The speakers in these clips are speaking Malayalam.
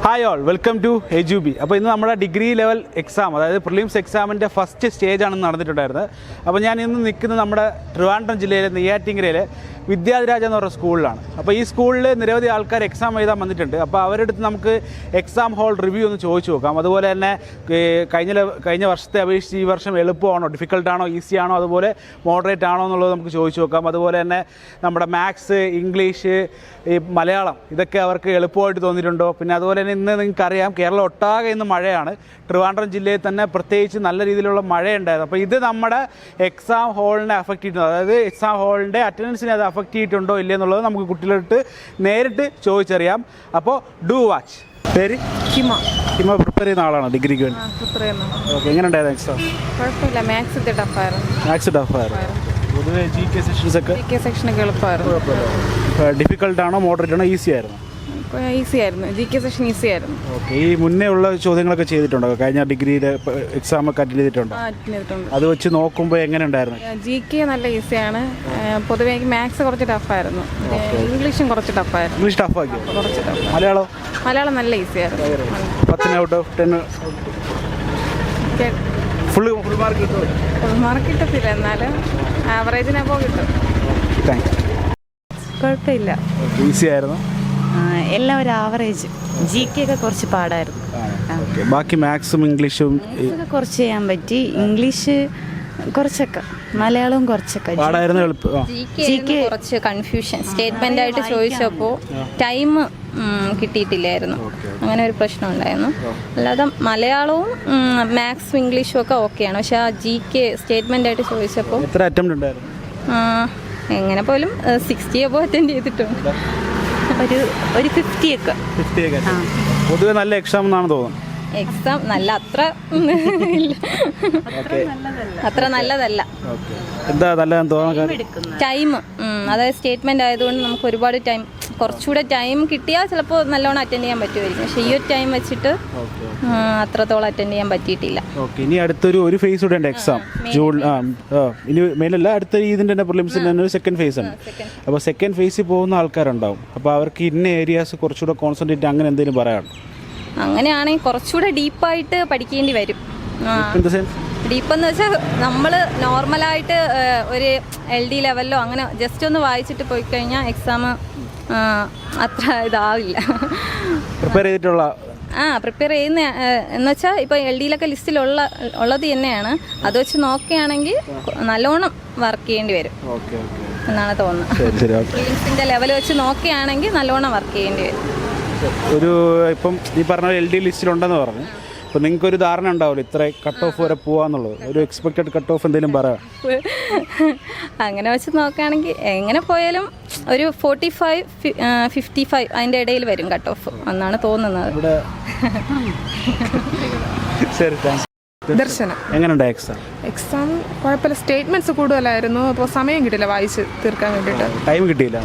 ഹായ് ഓൾ, വെൽക്കം ടു എജുബി. അപ്പോൾ ഇന്ന് നമ്മുടെ ഡിഗ്രി ലെവൽ എക്സാം, അതായത് പ്രിലിംസ് എക്സാമിൻ്റെ ഫസ്റ്റ് സ്റ്റേജാണ് നടന്നിട്ടുണ്ടായിരുന്നത്. അപ്പോൾ ഞാൻ ഇന്ന് നിൽക്കുന്നത് നമ്മുടെ ട്രിവാൻഡ്രം ജില്ലയിലെ നെയ്യാറ്റിൻകരയിലെ വിദ്യാധിരാജ എന്ന് പറഞ്ഞ സ്കൂളിലാണ്. അപ്പോൾ ഈ സ്കൂളിൽ നിരവധി ആൾക്കാർ എക്സാം എഴുതാൻ വന്നിട്ടുണ്ട്. അപ്പോൾ അവരുടെ അടുത്ത് നമുക്ക് എക്സാം ഹോൾ റിവ്യൂ ഒന്ന് ചോദിച്ചു നോക്കാം. അതുപോലെ തന്നെ കഴിഞ്ഞ വർഷത്തെ അപേക്ഷിച്ച് ഈ വർഷം എളുപ്പമാണോ, ഡിഫിക്കൽട്ടാണോ, ഈസി ആണോ, അതുപോലെ മോഡറേറ്റ് ആണോ എന്നുള്ളത് നമുക്ക് ചോദിച്ചു നോക്കാം. അതുപോലെ തന്നെ നമ്മുടെ മാത്സ്, ഇംഗ്ലീഷ്, ഈ മലയാളം ഇതൊക്കെ അവർക്ക് എളുപ്പമായിട്ട് തോന്നിയിട്ടുണ്ടോ. പിന്നെ അതുപോലെ തന്നെ ഇന്ന് നിങ്ങൾക്കറിയാം കേരളം ഒട്ടാകെ ഇന്ന് മഴയാണ്. ട്രിവാൻഡ്രം ജില്ലയിൽ തന്നെ പ്രത്യേകിച്ച് നല്ല രീതിയിലുള്ള മഴയുണ്ടായിരുന്നു. അപ്പോൾ ഇത് നമ്മുടെ എക്സാം ഹോളിനെ അഫക്റ്റ് ചെയ്തിട്ടുണ്ട്, അതായത് എക്സാം ഹോളിൻ്റെ അറ്റൻഡൻസിനെ അത് അഫക്റ്റ് ചെയ്തിട്ടുണ്ടോ ഇല്ലേ എന്നുള്ളത് നമുക്ക് കുട്ടികളോട്ട് നേരിട്ട് ചോദിച്ചറിയാം. അപ്പോൾ ഡു വാച്ച്. പേര് ഹിമ പ്രിപ്പയർ ചെയ്യുന്ന ആളാണോ ഡിഗ്രിക്ക് വേണ്ടി? ഓക്കെ, എങ്ങനെ ഉണ്ടായിരുന്നു എക്സാം? കുഴപ്പമില്ല, മാത്സ് ടഫായിരുന്നു. പൊതുവെ ജി കെ സെക്ഷനൊക്കെ എളുപ്പമായിരുന്നു. ഡിഫിക്കൽട്ടാണോ, മോഡറേറ്റ് ആണോ, ഈസി ആയിരുന്നു? ഈസി ആയിരുന്നു, ജി കെ സെക്ഷൻ ഈസി ആയിരുന്നു. ഓക്കെ, ഈ മുന്നേ ഉള്ള ചോദ്യങ്ങളൊക്കെ ചെയ്തിട്ടുണ്ടോ? കഴിഞ്ഞ ഡിഗ്രിയിലെ എക്സാം ഒക്കെ അറ്റൻഡ് ചെയ്തിട്ടുണ്ടോ? അത് വെച്ച് നോക്കുമ്പോൾ എങ്ങനെ ഉണ്ടായിരുന്നു? ജി കെ നല്ല ഈസിയാണ്. പൊതുവെ എനിക്ക് മാത്സ് കുറച്ച് ടഫായിരുന്നു. ഇംഗ്ലീഷും കുറച്ച് ടഫായിരുന്നു. ഇംഗ്ലീഷ് ടഫാക്കി? കുറച്ച് ടഫ്. മലയാളം നല്ല ഈസി ആയിരുന്നു. 10 ഔട്ട് ഓഫ് 10 ഫുൾ മാർക്ക് കിട്ടുമോ? ഫുൾ മാർക്ക് കിട്ടത്തില്ല, എന്നാലും ആവറേജിനപ്പോൾ കിട്ടും. Thank you. കുഴപ്പമില്ല, ഈസി ആയിരുന്നു. എല്ലാം ഒരു ആവറേജ്. ജി കെ ഒക്കെ കുറച്ച് പാടായിരുന്നു. ബാക്കി മാത്സും ഇംഗ്ലീഷും കുറച്ച് ചെയ്യാൻ പറ്റി. ഇംഗ്ലീഷ് കുറച്ചൊക്കെ, മലയാളവും കുറച്ചൊക്കെ പാടായിരുന്നു. ജി കെ കുറച്ച് കൺഫ്യൂഷൻ, സ്റ്റേറ്റ്മെന്റ് ആയിട്ട് ചോദിച്ചപ്പോൾ ടൈം കിട്ടിയിട്ടില്ലായിരുന്നു, അങ്ങനെ ഒരു പ്രശ്നം ഉണ്ടായിരുന്നു. അല്ലാതെ മലയാളവും മാത്സും ഇംഗ്ലീഷും ഒക്കെ ഓക്കെയാണ്. പക്ഷെ ആ ജി കെ സ്റ്റേറ്റ്മെന്റ് ആയിട്ട് ചോദിച്ചപ്പോൾ എത്ര അറ്റംപ്റ്റ് ഉണ്ടായിരുന്നു? എങ്ങനെ പോലും 60 അബോ അറ്റൻഡ് ചെയ്തിട്ടുണ്ട്. ഒരു 50 ഒക്കെ. പൊതുവെ നല്ല എക്സാം എന്നാണ് തോന്നുന്നത്. എക്സാം നല്ല അത്ര നല്ലതല്ല. എന്താ നല്ലതെന്ന് തോന്നുന്നത്? ടൈം, അതായത് സ്റ്റേറ്റ്മെന്റ് ആയതുകൊണ്ട് നമുക്ക് ഒരുപാട് ടൈം, കുറച്ചുകൂടെ ടൈം കിട്ടിയാൽ ചിലപ്പോൾ നല്ലോണം അറ്റൻഡ് ചെയ്യാൻ പറ്റുമായിരിക്കും. പക്ഷേ ഈ ഒരു ടൈം വെച്ചിട്ട് അത്രത്തോളം അറ്റൻഡ് ചെയ്യാൻ പറ്റിയിട്ടില്ല. ഓക്കെ, ഇനി അടുത്തൊരു ഫേസ് കൂടെ ഉണ്ട് എക്സാം. ജൂൺ ഇനി മേലല്ല, അടുത്ത ഇതിൻ്റെ തന്നെ പ്രിലിംസിൻ്റെ തന്നെ ഒരു സെക്കൻഡ് ഫേസ് ഉണ്ട്. അപ്പോൾ സെക്കൻഡ് ഫേസിൽ പോകുന്ന ആൾക്കാരുണ്ടാവും. അപ്പോൾ അവർക്ക് ഇന്ന ഏരിയാസ് കുറച്ചുകൂടെ കോൺസെൻട്രേറ്റ് അങ്ങനെ എന്തെങ്കിലും പറയാനുണ്ടോ? അങ്ങനെയാണെങ്കിൽ കുറച്ചുകൂടെ ഡീപ്പായിട്ട് പഠിക്കേണ്ടി വരും. ഡീപ്പെന്ന് വെച്ചാൽ നമ്മൾ നോർമലായിട്ട് ഒരു LD ലെവലിലോ അങ്ങനെ ജസ്റ്റ് ഒന്ന് വായിച്ചിട്ട് പോയി കഴിഞ്ഞാൽ എക്സാം അത്ര ഇതാവില്ല. പ്രിപ്പയർ ചെയ്യുന്ന എന്ന് വെച്ചാൽ ഇപ്പോൾ LDയിലൊക്കെ ലിസ്റ്റിലുള്ളത് തന്നെയാണ്. അത് വെച്ച് നോക്കുകയാണെങ്കിൽ നല്ലോണം വർക്ക് ചെയ്യേണ്ടി വരും എന്നാണ് തോന്നുന്നത്. ഫീലിങ്സിൻ്റെ ലെവൽ വെച്ച് നോക്കുകയാണെങ്കിൽ നല്ലോണം വർക്ക് ചെയ്യേണ്ടി വരും. ഇപ്പം ഈ പറഞ്ഞ LD ലിസ്റ്റിലുണ്ടെന്ന് പറഞ്ഞു. അപ്പോൾ നിങ്ങൾക്കൊരു ധാരണ ഉണ്ടാവില്ല ഇത്ര കട്ട് ഓഫ് വരെ പോവാന്നുള്ളത്? ഒരു എക്സ്പെക്റ്റഡ് കട്ട് ഓഫ് എന്തെങ്കിലും പറയാം? അങ്ങനെ വെച്ച് നോക്കുകയാണെങ്കിൽ എങ്ങനെ പോയാലും ഒരു 45-55 അതിൻ്റെ ഇടയിൽ വരും കട്ട് ഓഫ് എന്നാണ് തോന്നുന്നത്. ശരി, താങ്ക്സ്. ദർശനം. എങ്ങനെയുണ്ട് എക്സാം? കുഴപ്പമില്ല, സ്റ്റേറ്റ്മെന്റ്സ് കൂടുതലായിരുന്നു. അപ്പോൾ സമയം കിട്ടില്ല വായിച്ച് തീർക്കാൻ വേണ്ടിയിട്ട്. ടൈം കിട്ടിയില്ല.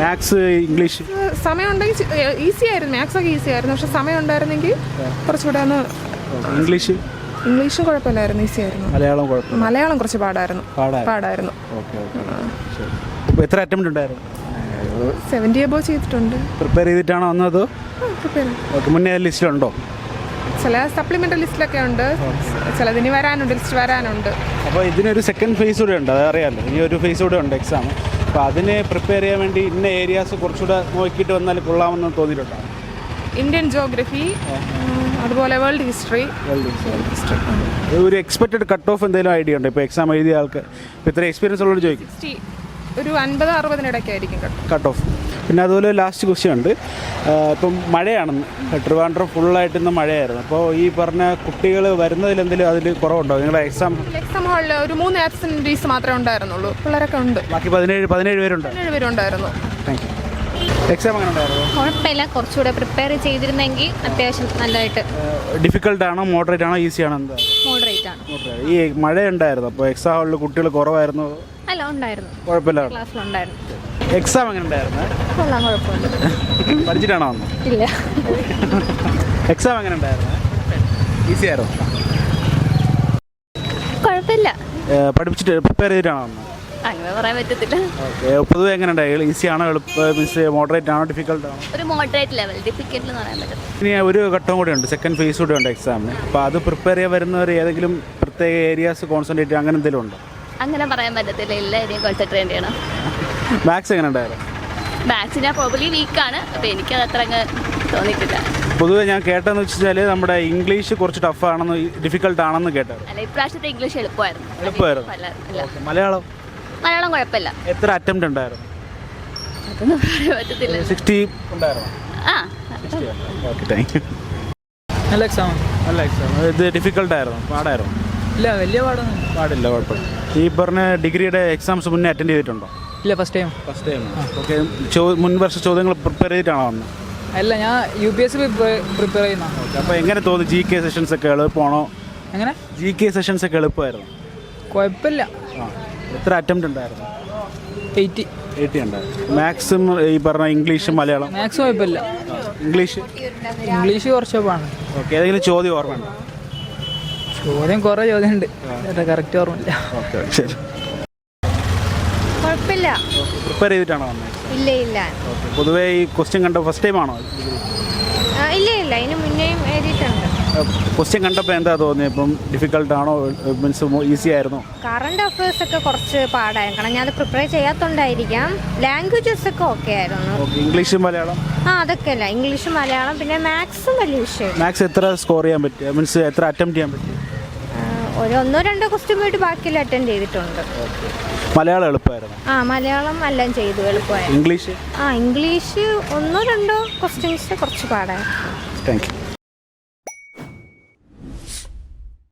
മാത്സ്, ഇംഗ്ലീഷ് സമയം ഉണ്ടെങ്കിൽ ഈസി ആയിരുന്നു. മാത്സ് ഒക്കെ ഈസി ആയിരുന്നു. പക്ഷെ സമയം ഉണ്ടായിരുന്നെങ്കിൽ കുറച്ചുകൂടെ ഒന്ന്. ഇംഗ്ലീഷും കുഴപ്പമില്ലായിരുന്നു, ഈസി ആയിരുന്നു. മലയാളം കുറച്ച് പാടായിരുന്നു. എത്ര അറ്റംപ്റ്റ് ഉണ്ടായിരുന്നു? 70 അബോ ചെയ്തിട്ടുണ്ട്. പ്രിപ്പയർ ചെയ്തിട്ടാണോ വന്നത്? മുന്നേ ലിസ്റ്റിലുണ്ടോ? ചില സപ്ലിമെൻ്ററി ലിസ്റ്റിലൊക്കെ ഉണ്ട്, ചിലതിന് ലിസ്റ്റ് വരാനുണ്ട്. അപ്പോൾ ഇതിനൊരു സെക്കൻഡ് ഫേസ് കൂടെ ഉണ്ട്, അതറിയാമല്ലോ. ഇനി ഒരു ഫേസ് കൂടെ ഉണ്ട് എക്സാം. അപ്പോൾ അതിനെ പ്രിപ്പയർ ചെയ്യാൻ വേണ്ടി ഇന്ന ഏരിയാസ് കുറച്ചുകൂടെ നോക്കിയിട്ട് വന്നാൽ കൊള്ളാമെന്ന് തോന്നിയിട്ടുണ്ടോ? ഇന്ത്യൻ ജോഗ്രഫി, അതുപോലെ വേൾഡ് ഹിസ്റ്ററി. ഒരു എക്സ്പെക്റ്റഡ് കട്ട് ഓഫ് എന്തെങ്കിലും ഐഡിയ ഉണ്ടോ? ഇപ്പോൾ എക്സാം എഴുതിയ ആൾക്ക് ഇപ്പോൾ ഇത്ര എക്സ്പീരിയൻസ് ഉള്ളവർ ചോദിക്കും. ഒരു 50-60 കട്ട് ഓഫ്. പിന്നെ അതുപോലെ ലാസ്റ്റ് ക്വസ്റ്റ്യൻ ഉണ്ട്. ഇപ്പം മഴയാണെന്ന്, ട്രിവാൻഡ്രം ഫുള്ളായിട്ട് ഇന്ന് മഴയായിരുന്നു. അപ്പോൾ ഈ പറഞ്ഞ കുട്ടികൾ വരുന്നതിൽ എന്തെങ്കിലും അതിൽ കുറവുണ്ടോ? നിങ്ങളുടെ എക്സാം ഹാളിൽ ഒരു 3 ആബ്സെൻറ്റീസ് മാത്രമേ ഉണ്ടായിരുന്നുള്ളൂ. പിള്ളേരൊക്കെ ഉണ്ട്. ബാക്കി 17 പേരുണ്ട്. 17 പേരുണ്ടായിരുന്നു. Thank you. എക്സാം എങ്ങനെ ഉണ്ടായിരുന്നു? കുഴപ്പമില്ല, കുറച്ചുകൂടെ പ്രിപ്പയർ ചെയ്തിരുന്നെങ്കിൽ അത്യാവശ്യം നല്ലതായിട്ട്. ഡിഫിക്കൽട്ടാണോ, മോഡറേറ്റ് ആണോ, ഈസി ആണോ? എന്താ? മോഡറേറ്റ് ആണ്. ഈ മഴ ഉണ്ടായിരുന്നു, അപ്പോൾ എക്സാം ഹാളിൽ കുട്ടികൾ കുറവായിരുന്നു? അല്ല, ഉണ്ടായിരുന്നു. കുഴപ്പമില്ല, ക്ലാസ്സിലുണ്ടായിരുന്നു. എക്സാം എങ്ങനെ ഉണ്ടായിരുന്നു? പഠിച്ചിട്ടാണോ വന്നത്? ഇല്ല. എക്സാം എങ്ങനെ ഉണ്ടായിരുന്നു? ഈസി ആയിരുന്നു? കുഴപ്പമില്ല. പഠിപ്പിച്ചിട്ട് പ്രിപ്പയർ ചെയ്തിട്ടാണോ വന്നത്? അങ്ങനെ പറയാൻ പറ്റത്തില്ല. ഓക്കെ, പൊതുവെ എങ്ങനെയുണ്ട്? ഈസി ആണോ, മീൻസ് മോഡറേറ്റ് ആണോ, ഡിഫിക്കൽട്ട് ആണോ? ഒരു മോഡറേറ്റ് ലെവൽ, ഡിഫിക്കൽട്ട് എന്ന് പറയാൻ പറ്റത്തില്ല. ഇനി ഒരു ഘട്ടം കൂടെ ഉണ്ട്, സെക്കൻഡ് ഫേസ് കൂടെ ഉണ്ട് എക്സാമിന്. അപ്പോൾ അത് പ്രിപ്പയർ ചെയ്യാൻ വരുന്നവർ ഏതെങ്കിലും പ്രത്യേക ഏരിയാസ് കോൺസെൻട്രേറ്റ് അങ്ങനെ എന്തെങ്കിലും ഉണ്ടോ? അങ്ങനെ പറയാൻ പറ്റത്തില്ല, എല്ലാ ഏരിയയും കോൺസെൻട്രേറ്റ് ചെയ്യണം. മാത്സ് എങ്ങനെ ഉണ്ടായിരുന്നു? മാത്സ് ഞാൻ പ്രോബ്ലി വീക്കാണ്, അപ്പോൾ എനിക്കത് അത്ര അങ്ങ് തോന്നിയിട്ടില്ല. പൊതുവെ ഞാൻ കേട്ടതെന്ന് വെച്ചാൽ നമ്മുടെ ഇംഗ്ലീഷ് കുറച്ച് ടഫാണെന്ന്, ഡിഫിക്കൽട്ട് ആണെന്ന് കേട്ടത്. അല്ല, ഇപ്രാവശ്യത്തെ ഇംഗ്ലീഷ് എളുപ്പമായിരുന്നു. എളുപ്പമായിരുന്നു. മലയാളം കുഴപ്പമില്ല. എത്ര അറ്റംപ്റ്റ് ഉണ്ടായിരുന്നു? അതൊന്നും പറയാൻ പറ്റത്തില്ല. 60 ഉണ്ടായിരുന്നു. ആ, ഓക്കെ, താങ്ക് യു. നല്ല എക്സാം. നല്ല എക്സാം. ഇത് ഡിഫിക്കൽട്ടായിരുന്നു, പാടായിരുന്നു? ഇല്ല, വലിയ പാടൊന്നും പാടില്ല, കുഴപ്പമില്ല. ഈ പറഞ്ഞ ഡിഗ്രിയുടെ എക്സാംസ് മുന്നേ അറ്റൻഡ് ചെയ്തിട്ടുണ്ടോ? ഇല്ല, first time. First time. Okay, മുൻ വർഷ ചോദ്യങ്ങൾ പ്രിപ്പയർ ചെയ്തിട്ടാണോ വന്നത്? അല്ല, ഞാൻ UPSC പ്രിപ്പയർ ചെയ്യുന്ന. ഓക്കെ, അപ്പോൾ എങ്ങനെ തോന്നി? GK സെഷൻസ് ഒക്കെ എളുപ്പമാണോ? എങ്ങനെ? GK സെഷൻസ് ഒക്കെ എളുപ്പമായിരുന്നു? കുഴപ്പമില്ല. എത്ര അറ്റംപ്റ്റ് ഉണ്ടായിരുന്നു? 80 ഉണ്ടായിരുന്നു. മാത്സും ഈ പറഞ്ഞ ഇംഗ്ലീഷും മലയാളം? മാത്സ് കുഴപ്പമില്ല. ഇംഗ്ലീഷ് കുറച്ച് പാടാണ്. ഓക്കെ, ഏതെങ്കിലും ചോദ്യം ഓർമ്മയുണ്ടോ? ചോദ്യം കുറേ ചോദ്യമുണ്ട്, കറക്റ്റ് ഓർമ്മയില്ല. ഓക്കെ, ശരി. കുഴപ്പമില്ല. പ്രിപ്പയർ ചെയ്തിട്ടാണോ വന്നത്? ഇല്ല ഇല്ല. ഓക്കെ, പൊതുവേ ഈ ക്വസ്റ്റ്യൻ കണ്ട ഫസ്റ്റ് ടൈം ആണോ? ഇല്ല ഇല്ല, ഇതിന് മുന്നേയും എഴുതിയിട്ടുണ്ട്. ക്വസ്റ്റ്യൻ കണ്ടപ്പോൾ എന്താ തോന്നിയത്? ഇപ്പം ഡിഫിക്കൽട്ട് ആണോ, മീൻസ് ഈസി ആയിരുന്നോ? കറണ്ട് അഫയേഴ്സ് ഒക്കെ കുറച്ച് പാടായിരുന്നു, കാരണം ഞാൻ അത് പ്രിപ്പയർ ചെയ്യാത്തോണ്ടായിരിക്കാം. ലാംഗ്വേജസ് ഒക്കെ ഓക്കെ ആയിരുന്നു. ഇംഗ്ലീഷും മലയാളം? അതൊക്കെ അല്ല, ഇംഗ്ലീഷും മലയാളം, പിന്നെ മാത്സും വലിയ വിഷയം. മാത്സ് എത്ര സ്കോർ ചെയ്യാൻ പറ്റുക, മീൻസ് എത്ര അറ്റംപ്റ്റ് ചെയ്യാൻ പറ്റും? ഒരു 1-2 ക്വസ്റ്റ്യൻ പോയിട്ട് ബാക്കിയെല്ലാം അറ്റൻഡ് ചെയ്തിട്ടുണ്ട്. മലയാളം എളുപ്പമായിരുന്നു? മലയാളം എല്ലാം ചെയ്തു, എളുപ്പമായിരുന്നു. ഇംഗ്ലീഷ്? ഇംഗ്ലീഷ് 1-2 ക്വസ്റ്റ്യൻസ് കുറച്ച് പാടായിരുന്നു. Thank you.